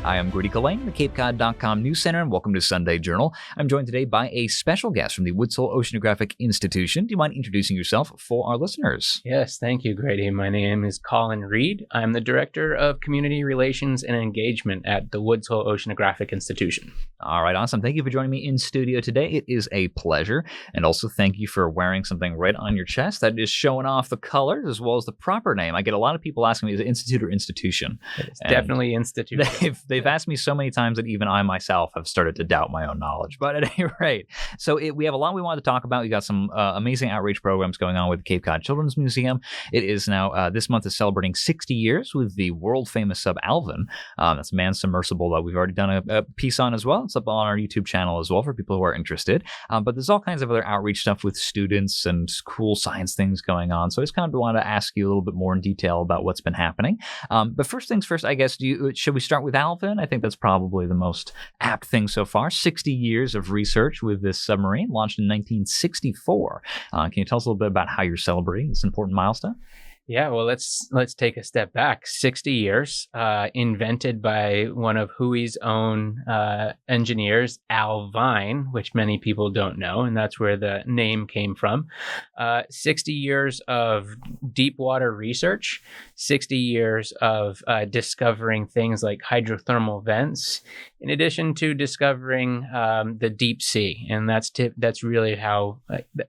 I am Grady Colleen, the CapeCod.com News Center, and welcome to Sunday Journal. I'm joined today by a special guest from the Woods Hole Oceanographic Institution. Do you mind introducing yourself for our listeners? Yes, thank you, Grady. My name is Colin Reed. I'm the Director of Community Relations and Engagement at the Woods Hole Oceanographic Institution. All right, awesome. Thank you for joining me in studio today. It is a pleasure. And also thank you for wearing something right on your chest that is showing off the colors as well as the proper name. I get a lot of people asking me, is it Institute or Institution? It's definitely Institution. They've asked me so many times that even I myself have started to doubt my own knowledge. But at any rate, so we have a lot we wanted to talk about. We got some amazing outreach programs going on with the Cape Cod Children's Museum. It is now, this month is celebrating 60 years with the world famous sub Alvin. That's a manned submersible that we've already done a piece on as well. It's up on our YouTube channel as well for people who are interested. But there's all kinds of other outreach stuff with students and cool science things going on. So I just kind of want to ask you a little bit more in detail about what's been happening. But first things first, I guess, should we start with Alvin? I think that's probably the most apt thing so far. 60 years of research with this submarine, launched in 1964. Can you tell us a little bit about how you're celebrating this important milestone? Yeah, well, let's take a step back. 60 years, invented by one of WHOI's own engineers, Alvin, which many people don't know, and that's where the name came from. 60 years of deep water research, 60 years of discovering things like hydrothermal vents, in addition to discovering the deep sea. And that's really how,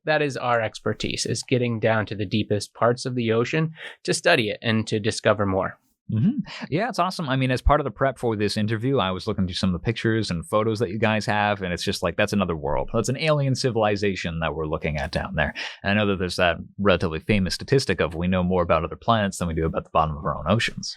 that is our expertise, is getting down to the deepest parts of the ocean to study it and to discover more. Mm-hmm. Yeah, it's awesome. I mean, as part of the prep for this interview, I was looking through some of the pictures and photos that you guys have, and it's just like, that's another world. That's an alien civilization that we're looking at down there. And I know that there's that relatively famous statistic of we know more about other planets than we do about the bottom of our own oceans.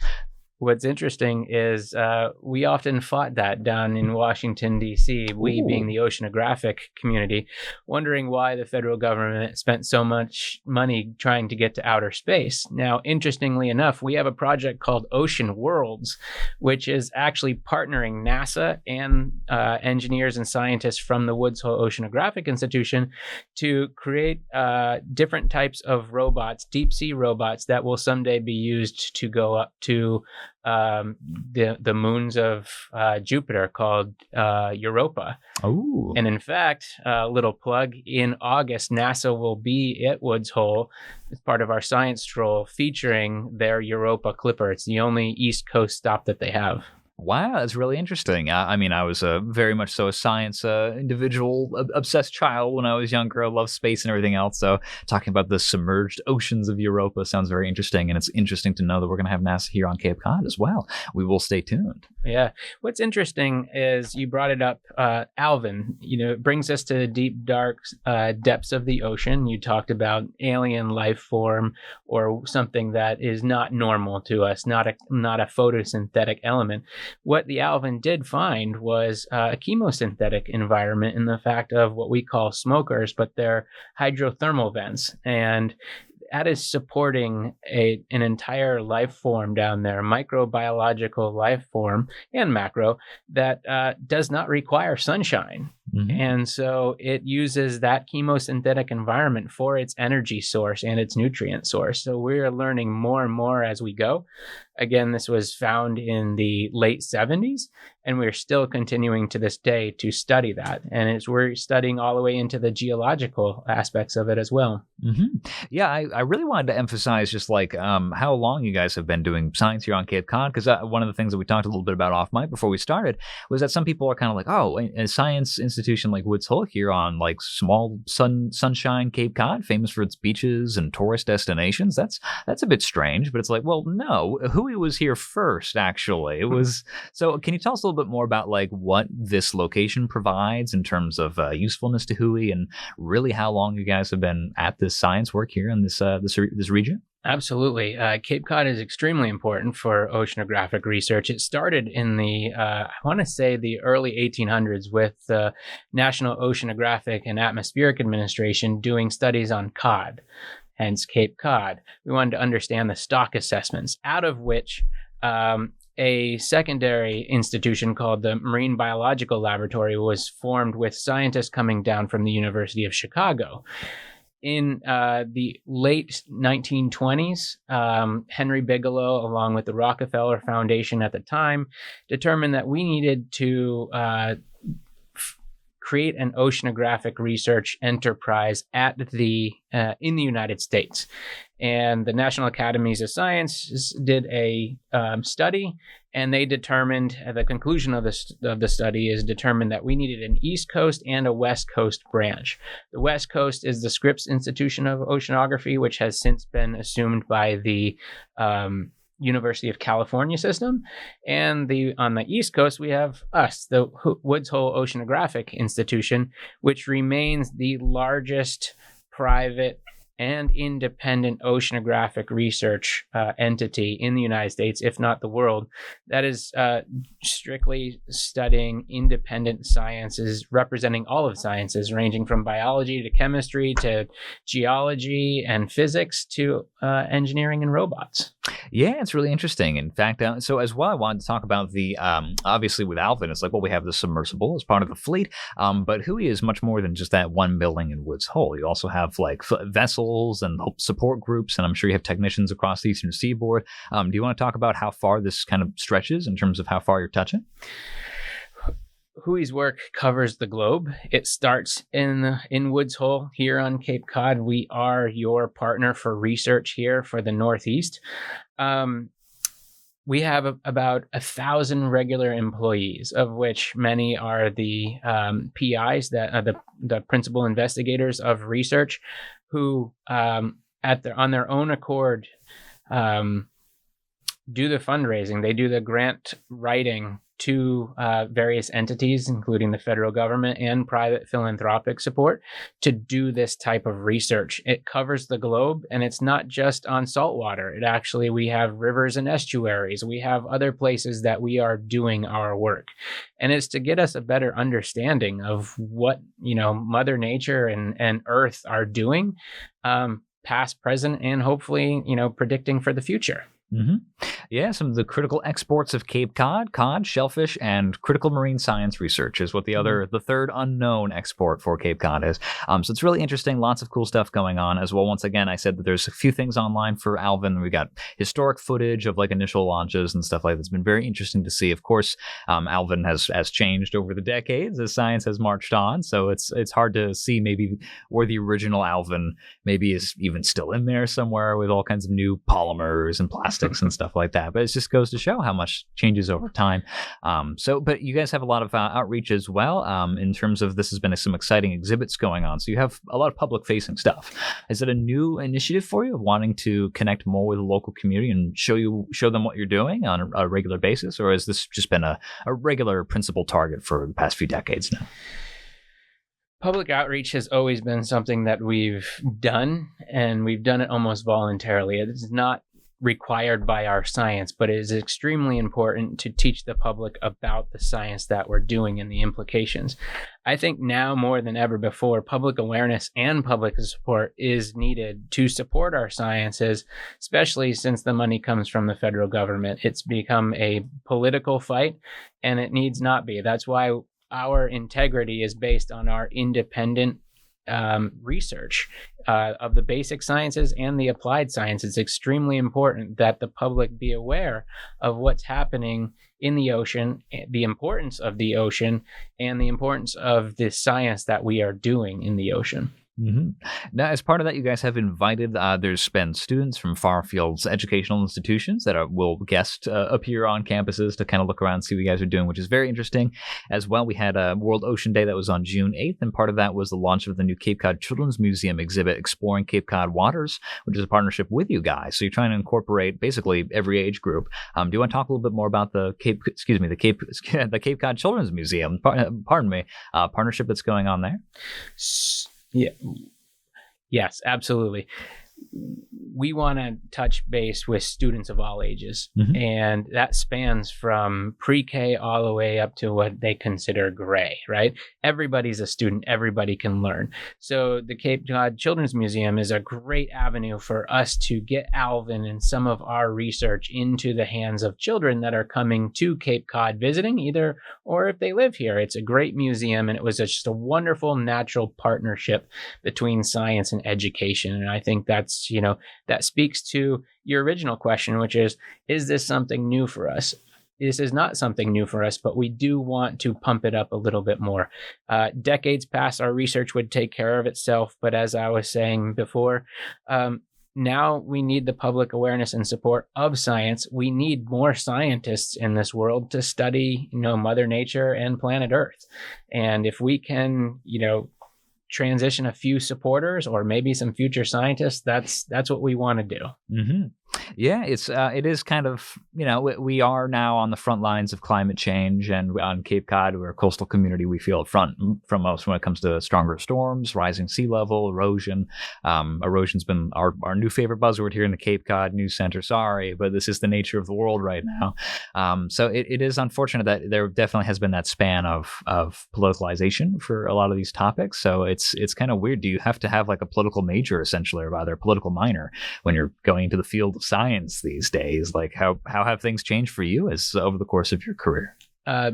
What's interesting is we often fought that down in Washington, D.C., we being the oceanographic community, wondering why the federal government spent so much money trying to get to outer space. Now, interestingly enough, we have a project called Ocean Worlds, which is actually partnering NASA and engineers and scientists from the Woods Hole Oceanographic Institution to create different types of robots, deep sea robots, that will someday be used to go up to the moons of Jupiter, called Europa. Oh. And in fact, a little plug, in August, NASA will be at Woods Hole as part of our science stroll, featuring their Europa Clipper. It's the only East Coast stop that they have. Wow, that's really interesting. I mean, I was very much so a science individual, obsessed child when I was younger. I loved space and everything else. So talking about the submerged oceans of Europa sounds very interesting. And it's interesting to know that we're going to have NASA here on Cape Cod as well. We will stay tuned. Yeah. What's interesting is you brought it up, Alvin. It brings us to the deep, dark depths of the ocean. You talked about alien life form, or something that is not normal to us, not a photosynthetic element. What the Alvin did find was a chemosynthetic environment in the fact of what we call smokers, but they're hydrothermal vents. And that is supporting an entire life form down there, microbiological life form and macro, that does not require sunshine. Mm-hmm. And so it uses that chemosynthetic environment for its energy source and its nutrient source. So we're learning more and more as we go. Again, this was found in the late 70s, and we're still continuing to this day to study that. And we're studying all the way into the geological aspects of it as well. Mm-hmm. Yeah, I really wanted to emphasize just like how long you guys have been doing science here on Cape Cod, because one of the things that we talked a little bit about off mic before we started was that some people are kind of like, oh, a science institution like Woods Hole here on like small sunshine Cape Cod, famous for its beaches and tourist destinations. That's a bit strange, but it's like, well, no, WHOI was here first, actually. It was. So can you tell us a little bit more about like what this location provides in terms of usefulness to WHOI, and really how long you guys have been at this science work here in this region? Absolutely. Cape Cod is extremely important for oceanographic research. It started in the, I want to say the early 1800s with the National Oceanographic and Atmospheric Administration doing studies on cod, hence Cape Cod. We wanted to understand the stock assessments, out of which a secondary institution called the Marine Biological Laboratory was formed with scientists coming down from the University of Chicago. In the late 1920s, Henry Bigelow, along with the Rockefeller Foundation at the time, determined that we needed to create an oceanographic research enterprise in the United States. And the National Academies of Sciences did a study, and they determined, at the conclusion of the study, is determined that we needed an East Coast and a West Coast branch. The West Coast is the Scripps Institution of Oceanography, which has since been assumed by the University of California system. And on the East Coast, we have us, the Woods Hole Oceanographic Institution, which remains the largest private and independent oceanographic research entity in the United States, if not the world, that is strictly studying independent sciences, representing all of sciences, ranging from biology to chemistry to geology and physics to engineering and robots. Yeah, it's really interesting. In fact, so as well, I wanted to talk about the, obviously with Alvin, it's like, well, we have the submersible as part of the fleet, but WHOI is much more than just that one building in Woods Hole. You also have like vessels and support groups, and I'm sure you have technicians across the Eastern Seaboard. Do you want to talk about how far this kind of stretches in terms of how far you're touching? WHOI's work covers the globe. It starts in Woods Hole here on Cape Cod. We are your partner for research here for the Northeast. We have about 1,000 regular employees, of which many are the PIs, that are the principal investigators of research, who on their own accord do the fundraising. They do the grant writing to various entities, including the federal government and private philanthropic support, to do this type of research. It covers the globe, and it's not just on saltwater. We have rivers and estuaries. We have other places that we are doing our work. And it's to get us a better understanding of what, Mother Nature and Earth are doing, past, present, and hopefully, predicting for the future. Mm-hmm. Yeah, some of the critical exports of Cape Cod, cod, shellfish, and critical marine science research is what the third unknown export for Cape Cod is. So it's really interesting. Lots of cool stuff going on as well. Once again, I said that there's a few things online for Alvin. We got historic footage of like initial launches and stuff like that. It's been very interesting to see. Of course, Alvin has changed over the decades as science has marched on. So it's hard to see maybe where the original Alvin maybe is even still in there somewhere with all kinds of new polymers and plastics and stuff like that. But it just goes to show how much changes over time. But you guys have a lot of outreach as well in terms of this has been some exciting exhibits going on. So you have a lot of public facing stuff. Is it a new initiative for you of wanting to connect more with the local community and show them what you're doing on a regular basis? Or has this just been a regular principal target for the past few decades now? Public outreach has always been something that we've done, and we've done it almost voluntarily. It's not required by our science, but it is extremely important to teach the public about the science that we're doing and the implications. I think now more than ever before, public awareness and public support is needed to support our sciences, especially since the money comes from the federal government. It's become a political fight, and it needs not be. That's why our integrity is based on our independent research of the basic sciences and the applied science. It's extremely important that the public be aware of what's happening in the ocean, the importance of the ocean, and the importance of the science that we are doing in the ocean. Mm-hmm. Now, as part of that, you guys have invited, there's been students from far fields educational institutions that will guest appear on campuses to kind of look around and see what you guys are doing, which is very interesting. As well, we had a World Ocean Day that was on June 8th, and part of that was the launch of the new Cape Cod Children's Museum exhibit, Exploring Cape Cod Waters, which is a partnership with you guys. So you're trying to incorporate basically every age group. Do you want to talk a little bit more about the Cape Cod Children's Museum, partnership that's going on there? Yeah. Yes, absolutely. we want to touch base with students of all ages. Mm-hmm. And that spans from pre-K all the way up to what they consider gray, right? Everybody's a student. Everybody can learn. So the Cape Cod Children's Museum is a great avenue for us to get Alvin and some of our research into the hands of children that are coming to Cape Cod visiting, either or if they live here. It's a great museum, and it was just a wonderful natural partnership between science and education. And I think that's, that speaks to your original question, which is this something new for us? This is not something new for us, but we do want to pump it up a little bit more. Decades past, our research would take care of itself. But as I was saying before, now we need the public awareness and support of science. We need more scientists in this world to study, Mother Nature and planet Earth. And if we can, transition a few supporters or maybe some future scientists, that's what we want to do. Mm-hmm. Yeah, it is kind of, we are now on the front lines of climate change, and on Cape Cod, we're a coastal community. We feel it front from most when it comes to stronger storms, rising sea level, erosion. Erosion's been our new favorite buzzword here in the Cape Cod News Center. Sorry, but this is the nature of the world right now. So it is unfortunate that there definitely has been that span of politicalization for a lot of these topics. So it's kind of weird. Do you have to have like a political major essentially, or rather a political minor, when you're going into the field of science these days? Like how have things changed for you as over the course of your career?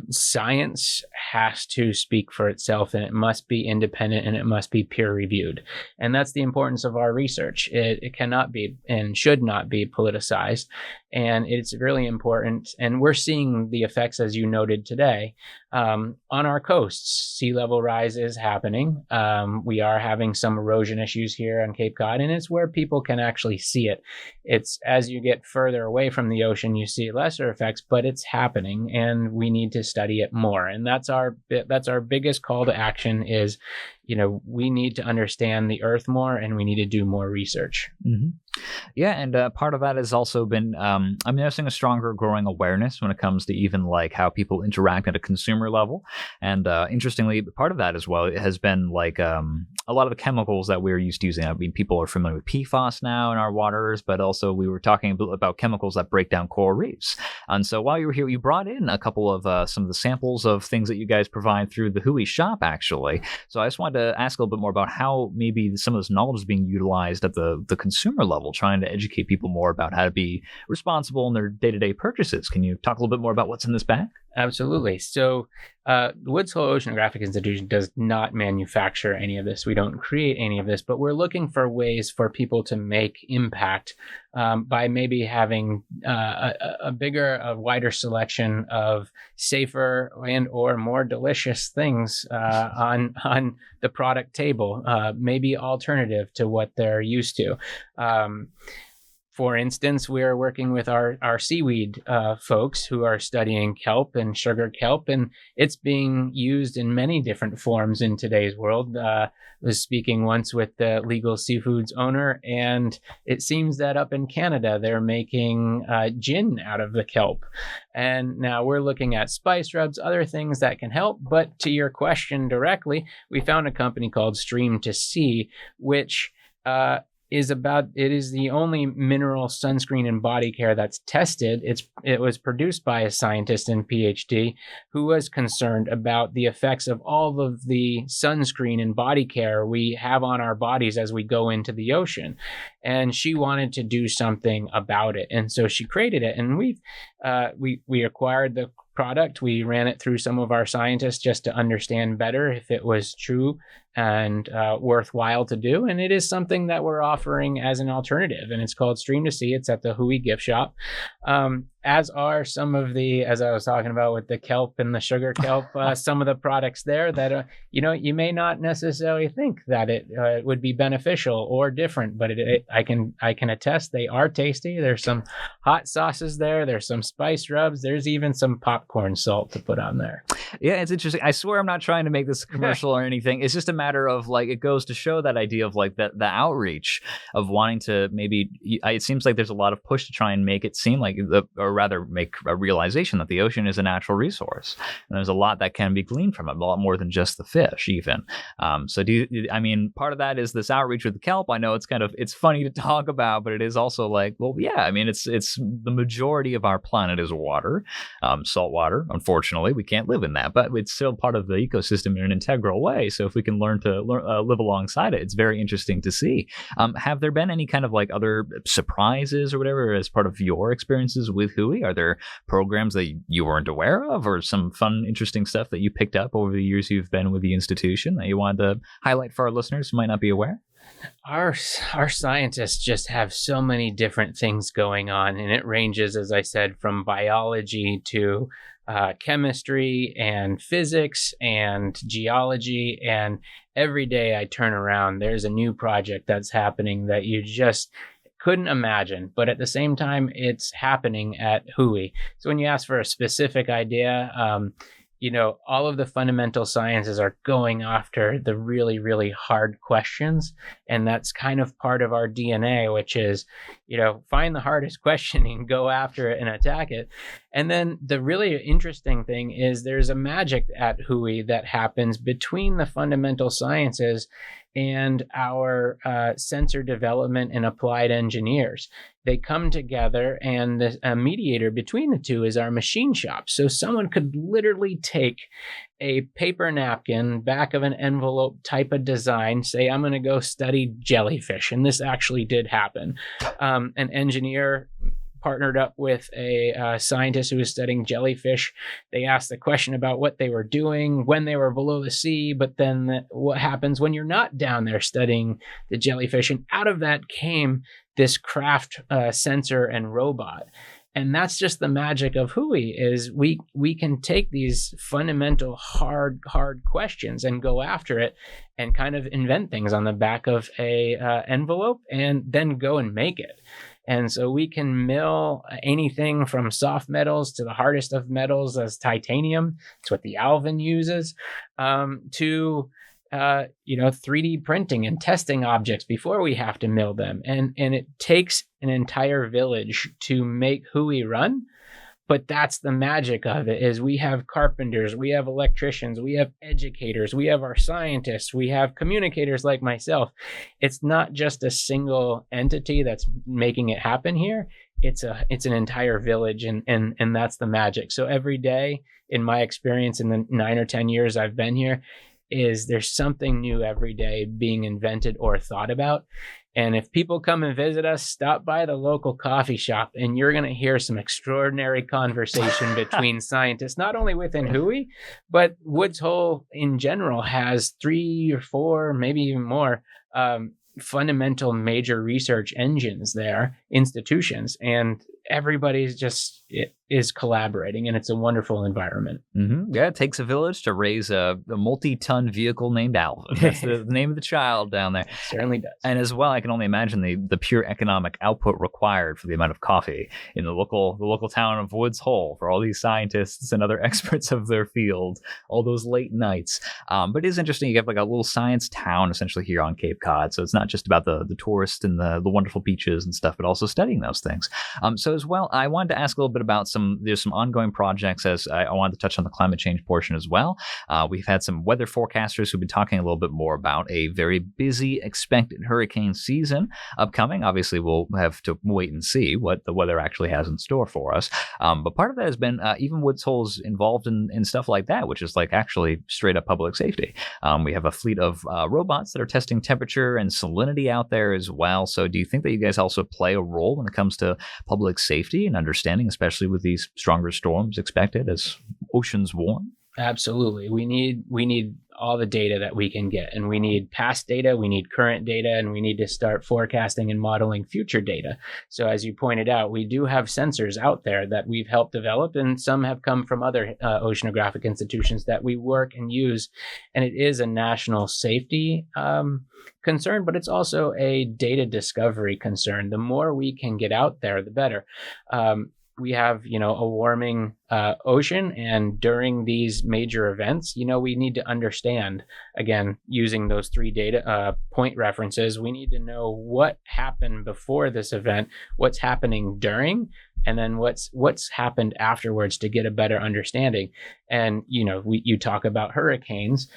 Science has to speak for itself, and it must be independent, and it must be peer reviewed. And that's the importance of our research. It cannot be and should not be politicized. And it's really important. And we're seeing the effects, as you noted today, on our coasts. Sea level rise is happening. We are having some erosion issues here on Cape Cod, and it's where people can actually see it. It's as you get further away from the ocean, you see lesser effects, but it's happening, and we need to study it more. And that's our biggest call to action is, we need to understand the Earth more, and we need to do more research. Mm-hmm. Yeah, and part of that has also been, I'm noticing a stronger growing awareness when it comes to even like how people interact at a consumer level. And interestingly, part of that as well has been like a lot of the chemicals that we're used to using. I mean, people are familiar with PFAS now in our waters, but also we were talking about chemicals that break down coral reefs. And so while you were here, you brought in a couple of some of the samples of things that you guys provide through the WHOI shop, actually. So I just wanted to ask a little bit more about how maybe some of this knowledge is being utilized at the consumer level, trying to educate people more about how to be responsible in their day-to-day purchases. Can you talk a little bit more about what's in this bag? Absolutely. So the Woods Hole Oceanographic Institution does not manufacture any of this. We don't create any of this, but we're looking for ways for people to make impact by maybe having a wider selection of safer and or more delicious things on the product table, maybe alternative to what they're used to. For instance, we are working with our seaweed folks who are studying kelp and sugar kelp, and it's being used in many different forms in today's world. I was speaking once with the Legal Seafoods owner, and it seems that up in Canada, they're making gin out of the kelp. And now we're looking at spice rubs, other things that can help. But to your question directly, we found a company called Stream to Sea, which it is the only mineral sunscreen and body care that's tested. It was produced by a scientist and PhD who was concerned about the effects of all of the sunscreen and body care we have on our bodies as we go into the ocean. And she wanted to do something about it. And so she created it. And we acquired the product. We ran it through some of our scientists just to understand better if it was true and worthwhile to do. And it is something that we're offering as an alternative. And it's called Stream to Sea. It's at the WHOI gift shop. As are some of as I was talking about with the kelp and the sugar kelp, some of the products there that, you may not necessarily think that it would be beneficial or different, but I can attest they are tasty. There's some hot sauces there. There's some spice rubs. There's even some popcorn salt to put on there. Yeah, it's interesting. I swear I'm not trying to make this a commercial or anything. It's just a matter of like, it goes to show that idea of like the outreach of wanting to maybe, it seems like there's a lot of push to try and make it seem like, or rather make a realization that the ocean is a natural resource. And there's a lot that can be gleaned from it, a lot more than just the fish even. So I mean, part of that is this outreach with the kelp. I know it's funny to talk about, but it is also like, well, yeah, I mean, it's the majority of our planet is water, salt water. Unfortunately, we can't live in that, but it's still part of the ecosystem in an integral way. So if we can learn to live alongside it, it's very interesting to see. Have there been any kind of like other surprises or whatever as part of your experiences with WHOI? Are there programs that you weren't aware of, or some fun, interesting stuff that you picked up over the years you've been with the institution that you wanted to highlight for our listeners who might not be aware? Our scientists just have so many different things going on, and it ranges, as I said, from biology to chemistry and physics and geology. And every day I turn around, there's a new project that's happening that you just couldn't imagine. But at the same time, it's happening at WHOI. So when you ask for a specific idea, all of the fundamental sciences are going after the really, really hard questions. And that's kind of part of our DNA, which is, find the hardest question and go after it and attack it. And then the really interesting thing is there's a magic at WHOI that happens between the fundamental sciences and our sensor development and applied engineers. They come together, and the mediator between the two is our machine shop. So someone could literally take a paper napkin, back of an envelope type of design, say, I'm going to go study jellyfish. And this actually did happen. An engineer partnered up with a scientist who was studying jellyfish. They asked the question about what they were doing when they were below the sea, but then what happens when you're not down there studying the jellyfish. And out of that came this craft sensor and robot. And that's just the magic of WHOI, is we can take these fundamental hard questions and go after it and kind of invent things on the back of a envelope and then go and make it. And so we can mill anything from soft metals to the hardest of metals as titanium. It's what the Alvin uses, to 3D printing and testing objects before we have to mill them. And it takes an entire village to make WHOI run. But that's the magic of it, is we have carpenters, we have electricians, we have educators, we have our scientists, we have communicators like myself. It's not just a single entity that's making it happen here. It's an entire village, and that's the magic. So every day, in my experience in the 9 or 10 years I've been here, there's something new every day being invented or thought about. And if people come and visit us, stop by the local coffee shop, and you're going to hear some extraordinary conversation between scientists, not only within WHOI, but Woods Hole in general has 3 or 4, maybe even more, fundamental major research engines there, institutions, and everybody's is collaborating, and it's a wonderful environment. Mm-hmm. Yeah, it takes a village to raise a multi-ton vehicle named Alvin. That's the name of the child down there. It certainly does. And as well, I can only imagine the pure economic output required for the amount of coffee in the local town of Woods Hole for all these scientists and other experts of their field, all those late nights. But it is interesting. You have like a little science town essentially here on Cape Cod. So it's not just about the tourists and the wonderful beaches and stuff, but also studying those things. So as well, I wanted to ask a little bit about there's some ongoing projects, as I wanted to touch on the climate change portion as well. We've had some weather forecasters who've been talking a little bit more about a very busy expected hurricane season upcoming. Obviously, we'll have to wait and see what the weather actually has in store for us. But part of that has been even Woods Hole's involved in stuff like that, which is like actually straight up public safety. We have a fleet of robots that are testing temperature and salinity out there as well. So do you think that you guys also play a role when it comes to public safety and understanding, especially with these stronger storms expected as oceans warm? Absolutely. We need all the data that we can get, and we need past data, we need current data, and we need to start forecasting and modeling future data. So as you pointed out, we do have sensors out there that we've helped develop, and some have come from other oceanographic institutions that we work and use. And it is a national safety concern, but it's also a data discovery concern. The more we can get out there, the better. we have, a warming ocean, and during these major events, we need to understand, again, using those 3 data point references, we need to know what happened before this event, what's happening during, and then what's happened afterwards to get a better understanding. And you talk about hurricanes.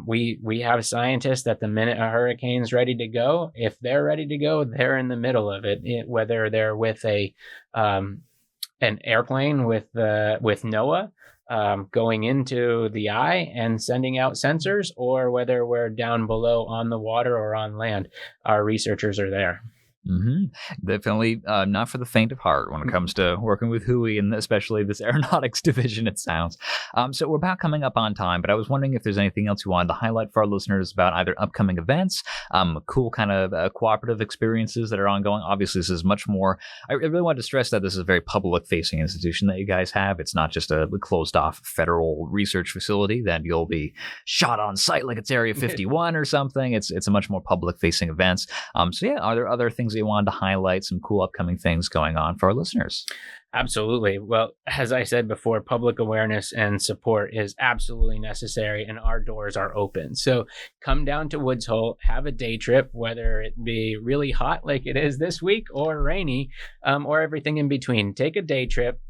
We have scientists that the minute a hurricane's ready to go, if they're ready to go, they're in the middle of it. Whether they're with an airplane with NOAA going into the eye and sending out sensors, or whether we're down below on the water or on land, our researchers are there. Mm-hmm. Definitely not for the faint of heart when it comes to working with WHOI, and especially this aeronautics division, it sounds. So we're about coming up on time, but I was wondering if there's anything else you wanted to highlight for our listeners about either upcoming events, cool kind of cooperative experiences that are ongoing. Obviously, this is much more, I really wanted to stress that this is a very public-facing institution that you guys have. It's not just a closed-off federal research facility that you'll be shot on site like it's Area 51 or something. It's a much more public-facing events. So yeah, are there other things that you wanted to highlight, some cool upcoming things going on for our listeners? Absolutely. Well, as I said before, public awareness and support is absolutely necessary, and our doors are open. So come down to Woods Hole, have a day trip, whether it be really hot like it is this week or rainy, or everything in between. Take a day trip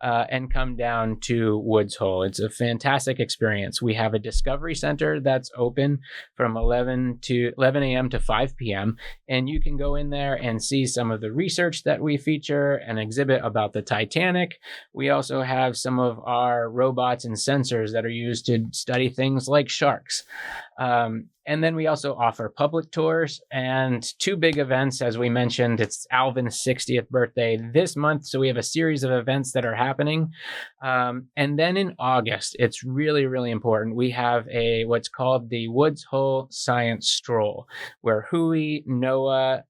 and come down to Woods Hole. It's a fantastic experience. We have a discovery center that's open from 11 a.m. to 5 p.m. And you can go in there and see some of the research that we feature, an exhibit about the Titanic. We also have some of our robots and sensors that are used to study things like sharks. And then we also offer public tours and 2 big events. As we mentioned, it's Alvin's 60th birthday this month, so we have a series of events that are happening. And then in August, it's really, really important. We have what's called the Woods Hole Science Stroll, where WHOI, NOAA,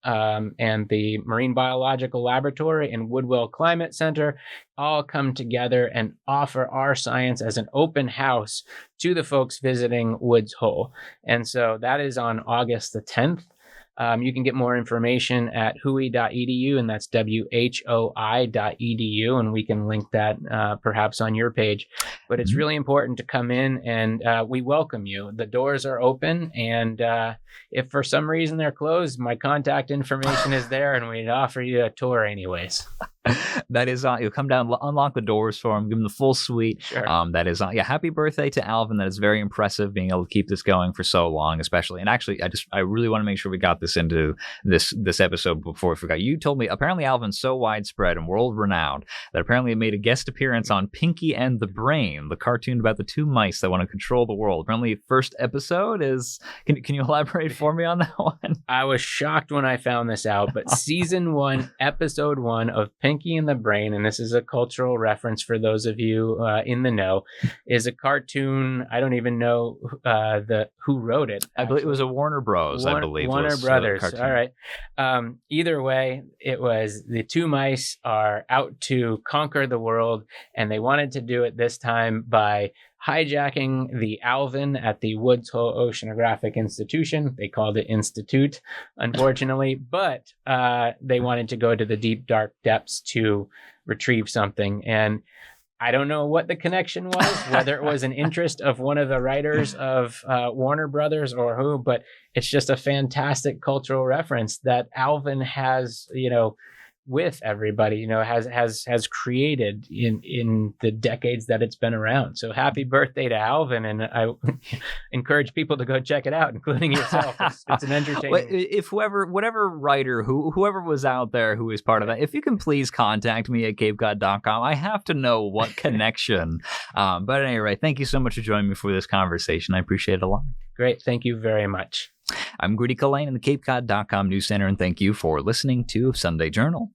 and the Marine Biological Laboratory and Woodwell Climate Center all come together and offer our science as an open house to the folks visiting Woods Hole. And so that is on August the 10th. You can get more information at whoi.edu, and that's WHOI.edu, and we can link that perhaps on your page. But it's really important to come in, and we welcome you. The doors are open, and if for some reason they're closed, my contact information is there, and we'd offer you a tour anyways. That is you'll come down, unlock the doors for him, give him the full suite. Sure. That is happy birthday to Alvin. That is very impressive, being able to keep this going for so long, especially. And actually, I really want to make sure we got this into this episode before we forgot. You told me apparently Alvin's so widespread and world renowned that apparently it made a guest appearance on Pinky and the Brain, the cartoon about the 2 mice that want to control the world. Apparently, first episode is. Can you elaborate for me on that one? I was shocked when I found this out, but season 1, episode 1 of Pinky and the Brain, and this is a cultural reference for those of you in the know, is a cartoon. I don't even know who wrote it. I believe it was a Warner Bros. Warner Brothers. All right. Either way, it was the 2 mice are out to conquer the world, and they wanted to do it this time by hijacking the Alvin at the Woods Hole Oceanographic Institution. They called it Institute, unfortunately, but they wanted to go to the deep, dark depths to retrieve something. And I don't know what the connection was, whether it was an interest of one of the writers of Warner Brothers or who, but it's just a fantastic cultural reference that Alvin has, with everybody, has created in the decades that it's been around. So happy birthday to Alvin, and I encourage people to go check it out, including yourself. It's an entertaining. Well, if whatever writer, whoever was out there who is part of that, if you can please contact me at capecod.com. I have to know what connection. But at any rate, thank you so much for joining me for this conversation. I appreciate it a lot. Great. Thank you very much. I'm Grady Colleen in the capecod.com News Center, and thank you for listening to Sunday Journal.